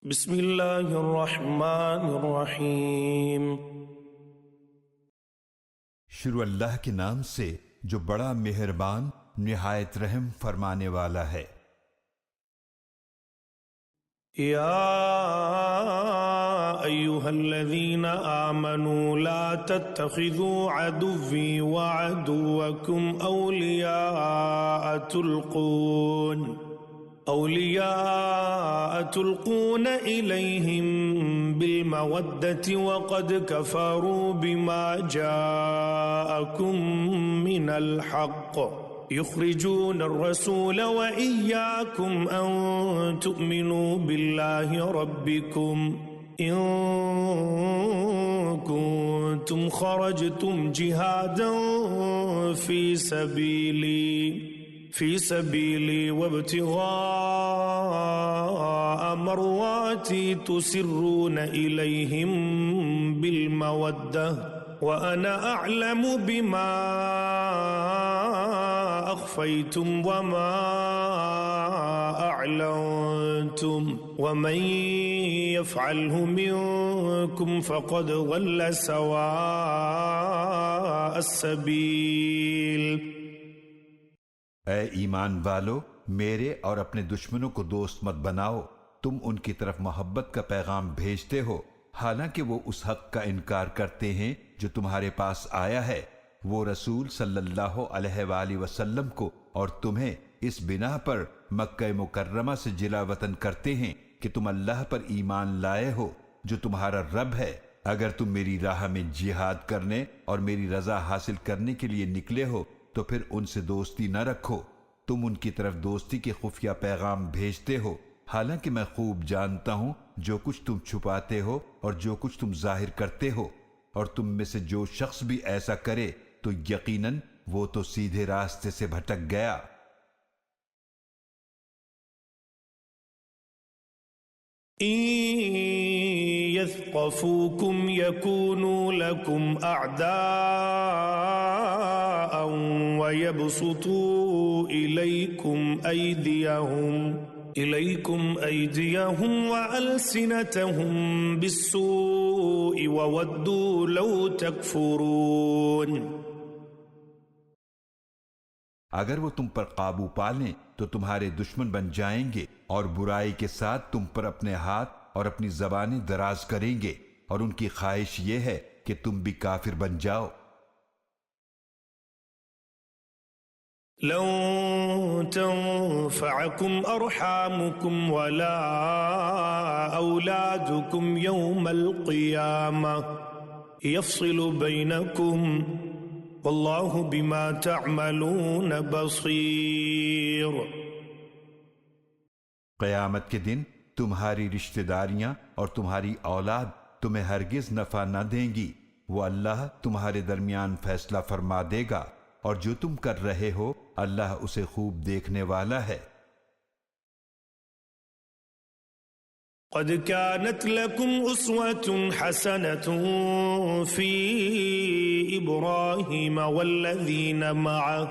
بسم اللہ الرحمن الرحیم۔ شروع اللہ کے نام سے جو بڑا مہربان نہایت رحم فرمانے والا ہے۔ یا ایہا الذین آمنوا لا تتخذوا عدوی وعدوکم اولیاء تلقون الیہم بالمودة وقد کفروا بما جاءکم من الحق يخرجون الرسول وإياكم أن تؤمنوا بالله ربكم إن كنتم خرجتم جهادا في سبيلي وابتغاء مرضاتي تسرون إليهم بالمودة وأنا أعلم بما أخفيتم وما أعلنتم ومن يفعله منكم فقد ضل سواء السبيل۔ اے ایمان والو، میرے اور اپنے دشمنوں کو دوست مت بناؤ۔ تم ان کی طرف محبت کا پیغام بھیجتے ہو حالانکہ وہ اس حق کا انکار کرتے ہیں جو تمہارے پاس آیا ہے۔ وہ رسول صلی اللہ علیہ وآلہ وسلم کو اور تمہیں اس بنا پر مکہ مکرمہ سے جلا وطن کرتے ہیں کہ تم اللہ پر ایمان لائے ہو جو تمہارا رب ہے۔ اگر تم میری راہ میں جہاد کرنے اور میری رضا حاصل کرنے کے لیے نکلے ہو تو پھر ان سے دوستی نہ رکھو۔ تم ان کی طرف دوستی کے خفیہ پیغام بھیجتے ہو حالانکہ میں خوب جانتا ہوں جو کچھ تم چھپاتے ہو اور جو کچھ تم ظاہر کرتے ہو، اور تم میں سے جو شخص بھی ایسا کرے تو یقیناً وہ تو سیدھے راستے سے بھٹک گیا۔ يثقفوكم يكونوا لكم أعداء ويبسطوا إليكم أيديهم وألسنتهم بالسوء وودوا لو تكفرون۔ اگر وہ تم پر قابو پالیں تو تمہارے دشمن بن جائیں گے اور برائی کے ساتھ تم پر اپنے ہاتھ اور اپنی زبانیں دراز کریں گے، اور ان کی خواہش یہ ہے کہ تم بھی کافر بن جاؤ۔ لن تنفعكم أرحامكم ولا أولادكم يوم القيامة يفصل بينكم واللہ بما تعملون بصیر۔ قیامت کے دن تمہاری رشتہ داریاں اور تمہاری اولاد تمہیں ہرگز نفع نہ دیں گی، وہ اللہ تمہارے درمیان فیصلہ فرما دے گا، اور جو تم کر رہے ہو اللہ اسے خوب دیکھنے والا ہے۔ قد كانت لكم أسوة حسنة في إبراهيم والذين معه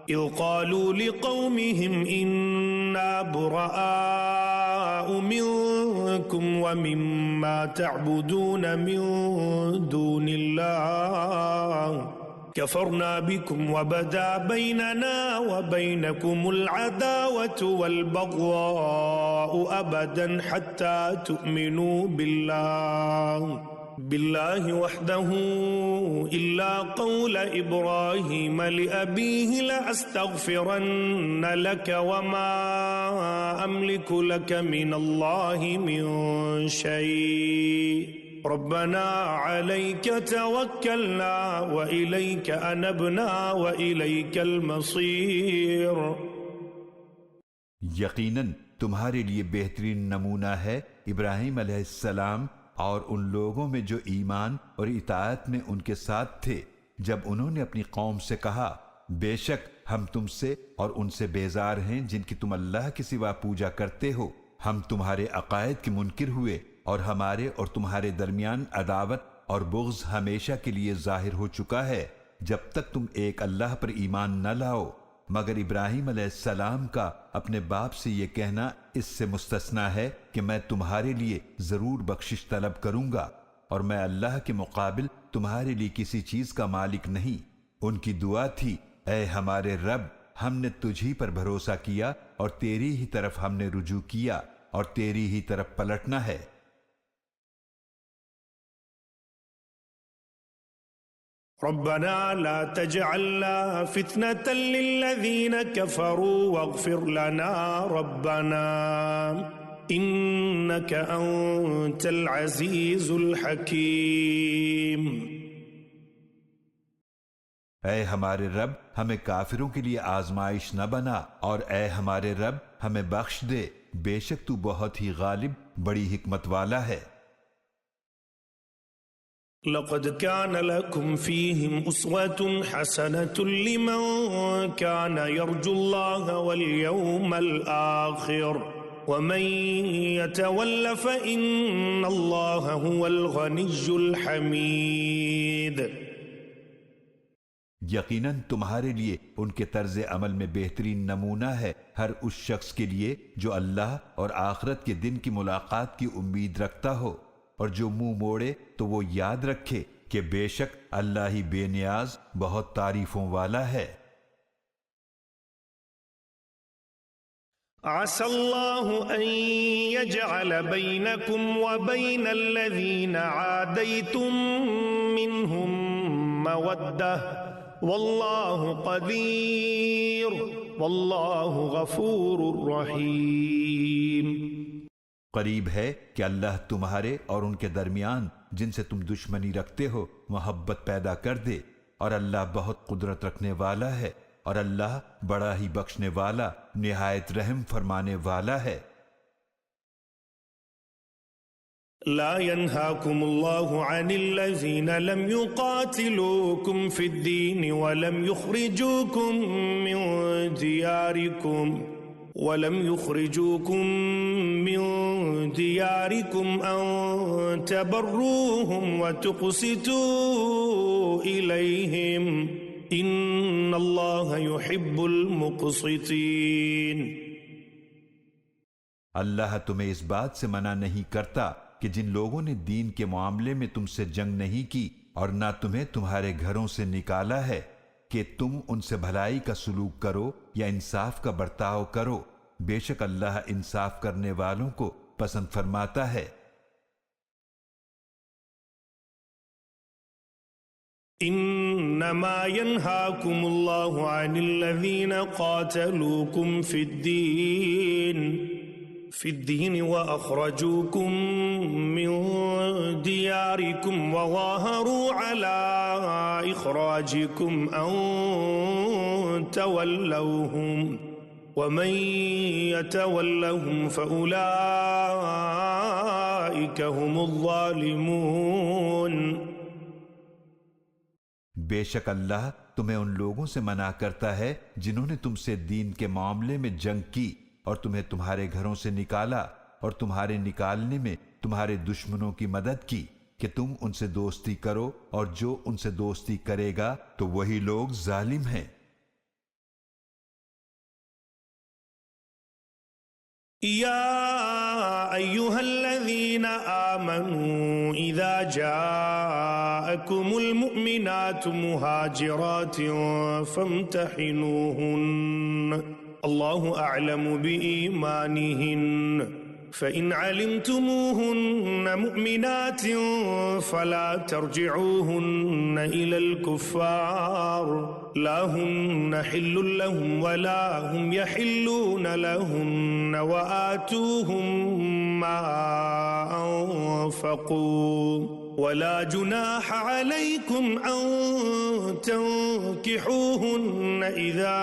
إذ قالوا لقومهم إنا براء منكم ومما تعبدون من دون الله كفرنا بكم وبدا بيننا وبينكم العداوة والبغضاء أبدا حتى تؤمنوا بالله وحده إلا قول إبراهيم لأبيه لأستغفرن لك وما أملك لك من الله من شيء ربنا عليك توكلنا وإليك أنبنا وإليك المصير۔ یقیناً تمہارے لیے بہترین نمونہ ہے ابراہیم علیہ السلام اور ان لوگوں میں جو ایمان اور اطاعت میں ان کے ساتھ تھے، جب انہوں نے اپنی قوم سے کہا بے شک ہم تم سے اور ان سے بیزار ہیں جن کی تم اللہ کے سوا پوجا کرتے ہو، ہم تمہارے عقائد کے منکر ہوئے اور ہمارے اور تمہارے درمیان عداوت اور بغض ہمیشہ کے لیے ظاہر ہو چکا ہے جب تک تم ایک اللہ پر ایمان نہ لاؤ، مگر ابراہیم علیہ السلام کا اپنے باپ سے یہ کہنا اس سے مستثنا ہے کہ میں تمہارے لیے ضرور بخشش طلب کروں گا اور میں اللہ کے مقابل تمہارے لیے کسی چیز کا مالک نہیں۔ ان کی دعا تھی، اے ہمارے رب، ہم نے تجھی پر بھروسہ کیا اور تیری ہی طرف ہم نے رجوع کیا اور تیری ہی طرف پلٹنا ہے۔ ربنا لا تجعلنا فتنة للذين كفروا واغفر لنا ربنا إنك أنت العزيز الحكيم۔ اے ہمارے رب، ہمیں کافروں کے لیے آزمائش نہ بنا، اور اے ہمارے رب ہمیں بخش دے، بے شک تو بہت ہی غالب، بڑی حکمت والا ہے۔ لقد كان لكم فيهم أسوة حسنة لمن كان يرجو الله واليوم الآخر ومن يتول فإن الله هو الغني الحميد۔ یقیناً تمہارے لیے ان کے طرز عمل میں بہترین نمونہ ہے ہر اس شخص کے لیے جو اللہ اور آخرت کے دن کی ملاقات کی امید رکھتا ہو، اور جو منہ موڑے تو وہ یاد رکھے کہ بے شک اللہ ہی بے نیاز، بہت تعریفوں والا ہے۔ عسى الله أن يجعل بينكم وبين الذين عاديتم منهم مودة والله قدير والله غفور رحيم۔ قریب ہے کہ اللہ تمہارے اور ان کے درمیان جن سے تم دشمنی رکھتے ہو محبت پیدا کر دے، اور اللہ بہت قدرت رکھنے والا ہے، اور اللہ بڑا ہی بخشنے والا، نہایت رحم فرمانے والا ہے۔ لا ينهاكم الله عن الذين لم يقاتلوكم في الدين ولم يخرجوكم من دياركم أن تبروهم وتقسطوا إليهم إن الله يحب المقسطين۔ اللہ تمہیں اس بات سے منع نہیں کرتا کہ جن لوگوں نے دین کے معاملے میں تم سے جنگ نہیں کی اور نہ تمہیں تمہارے گھروں سے نکالا ہے کہ تم ان سے بھلائی کا سلوک کرو یا انصاف کا برتاؤ کرو، بے شک اللہ انصاف کرنے والوں کو پسند فرماتا ہے۔ انما ينهاكم الله عن الذين قاتلوكم في الدين واخرجوكم من دياركم وظاهروا على اخراجكم ان تولوهم ومن يتولهم فاولئك هم الظالمون۔ بے شک اللہ تمہیں ان لوگوں سے منع کرتا ہے جنہوں نے تم سے دین کے معاملے میں جنگ کی اور تمہیں تمہارے گھروں سے نکالا اور تمہارے نکالنے میں تمہارے دشمنوں کی مدد کی کہ تم ان سے دوستی کرو، اور جو ان سے دوستی کرے گا تو وہی لوگ ظالم ہیں۔ يا أيها الذين آمنوا إذا جاءكم المؤمنات مهاجرات فامتحنوهن الله أعلم بإيمانهن فإن علمتموهن مؤمنات فلا ترجعوهن إلى الكفار لا هن حل لهم ولا هم يحلون لهن وآتوهم ما أنفقوا ولا جناح عليكم أن تنكحوهن إذا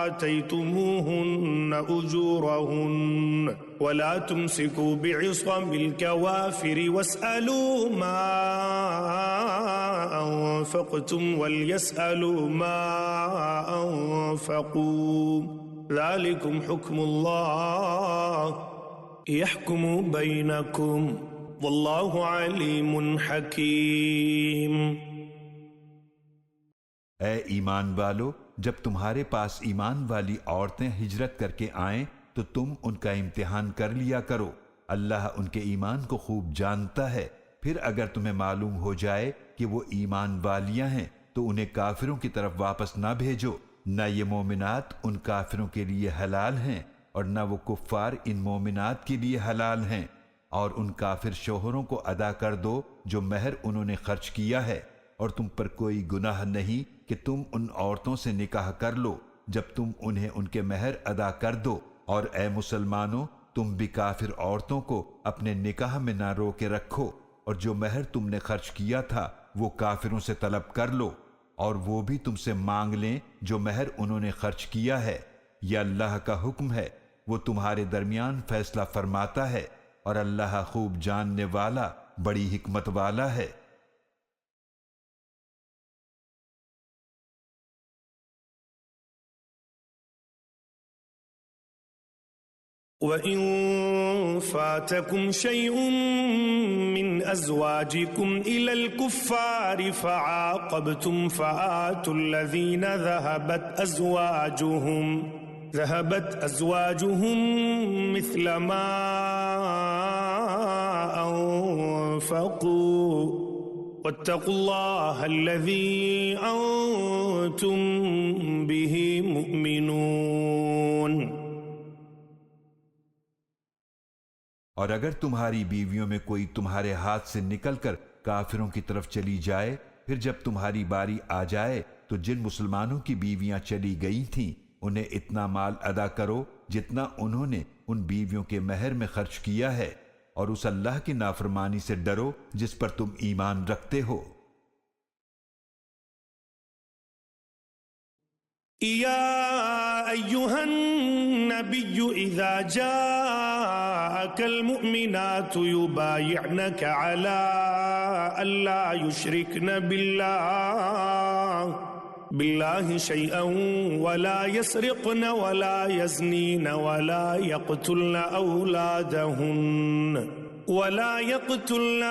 آتيتموهن أجورهن ولا تمسكوا بعصم الكوافر واسألوا ما أنفقتم وليسألوا ما أنفقوا ذلكم حكم الله يحكم بينكم واللہ علیم حکیم۔ اے ایمان والو، جب تمہارے پاس ایمان والی عورتیں ہجرت کر کے آئیں تو تم ان کا امتحان کر لیا کرو، اللہ ان کے ایمان کو خوب جانتا ہے۔ پھر اگر تمہیں معلوم ہو جائے کہ وہ ایمان والیاں ہیں تو انہیں کافروں کی طرف واپس نہ بھیجو، نہ یہ مومنات ان کافروں کے لیے حلال ہیں اور نہ وہ کفار ان مومنات کے لیے حلال ہیں، اور ان کافر شوہروں کو ادا کر دو جو مہر انہوں نے خرچ کیا ہے، اور تم پر کوئی گناہ نہیں کہ تم ان عورتوں سے نکاح کر لو جب تم انہیں ان کے مہر ادا کر دو، اور اے مسلمانوں تم بھی کافر عورتوں کو اپنے نکاح میں نہ روکے رکھو، اور جو مہر تم نے خرچ کیا تھا وہ کافروں سے طلب کر لو، اور وہ بھی تم سے مانگ لیں جو مہر انہوں نے خرچ کیا ہے۔ یہ اللہ کا حکم ہے، وہ تمہارے درمیان فیصلہ فرماتا ہے، اور اللہ خوب جاننے والا بڑی حکمت والا ہے۔ وَإِن فَاتَكُمْ شَيْءٌ مِّنْ أَزْوَاجِكُمْ إِلَى الْكُفَّارِ فَعَاقَبْتُمْ فَآتُوا الَّذِينَ ذهبت أزواجهم مثل ما أنفقوا واتقوا الله الذي أنتم به مؤمنون۔ اور اگر تمہاری بیویوں میں کوئی تمہارے ہاتھ سے نکل کر کافروں کی طرف چلی جائے، پھر جب تمہاری باری آ جائے تو جن مسلمانوں کی بیویاں چلی گئی تھیں انہیں اتنا مال ادا کرو جتنا انہوں نے ان بیویوں کے مہر میں خرچ کیا ہے، اور اس اللہ کی نافرمانی سے ڈرو جس پر تم ایمان رکھتے ہو۔ يا أيها النبي إذا جاءك المؤمنات يبايعنك على ألا يشركن بالله شيئا ولا يسرقن ولا يزنين ولا يقتلن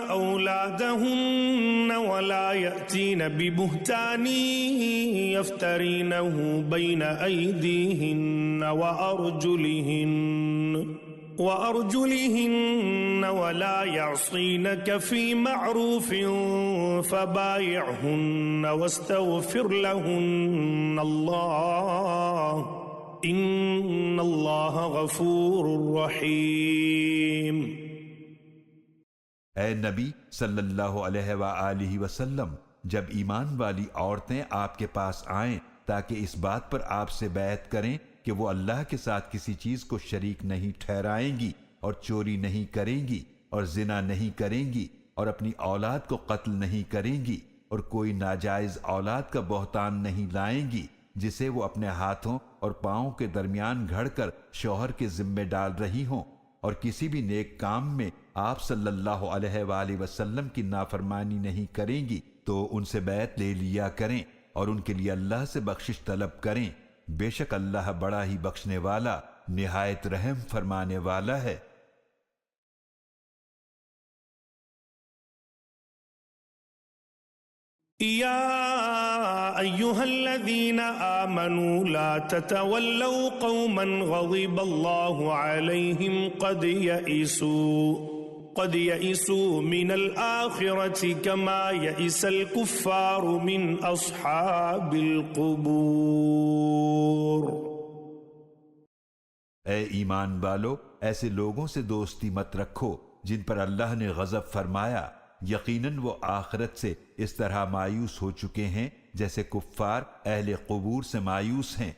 أولادهن ولا يأتين ببهتان يفترينه بين أيديهن وأرجلهن ولا يعصينك في معروف فبايعهن واستغفر لهن الله إن الله غفور رحيم۔ اے نبی صلی اللہ علیہ وآلہ وسلم، جب ایمان والی عورتیں آپ کے پاس آئیں تاکہ اس بات پر آپ سے بیعت کریں کہ وہ اللہ کے ساتھ کسی چیز کو شریک نہیں ٹھہرائیں گی، اور چوری نہیں کریں گی، اور زنا نہیں کریں گی، اور اپنی اولاد کو قتل نہیں کریں گی، اور کوئی ناجائز اولاد کا بہتان نہیں لائیں گی جسے وہ اپنے ہاتھوں اور پاؤں کے درمیان گھڑ کر شوہر کے ذمے ڈال رہی ہوں، اور کسی بھی نیک کام میں آپ صلی اللہ علیہ وآلہ وسلم کی نافرمانی نہیں کریں گی تو ان سے بیعت لے لیا کریں، اور ان کے لیے اللہ سے بخشش طلب کریں، بے شک اللہ بڑا ہی بخشنے والا نہایت رحم فرمانے والا ہے۔ يا أيها الذين آمنوا لا تتولوا قوما غضب الله عليهم قد يئسوا من الآخرة كما يئس الكفار من أصحاب القبور۔ اے ایمان والو، ایسے لوگوں سے دوستی مت رکھو جن پر اللہ نے غضب فرمایا، یقیناً وہ آخرت سے اس طرح مایوس ہو چکے ہیں جیسے کفار اہل قبور سے مایوس ہیں۔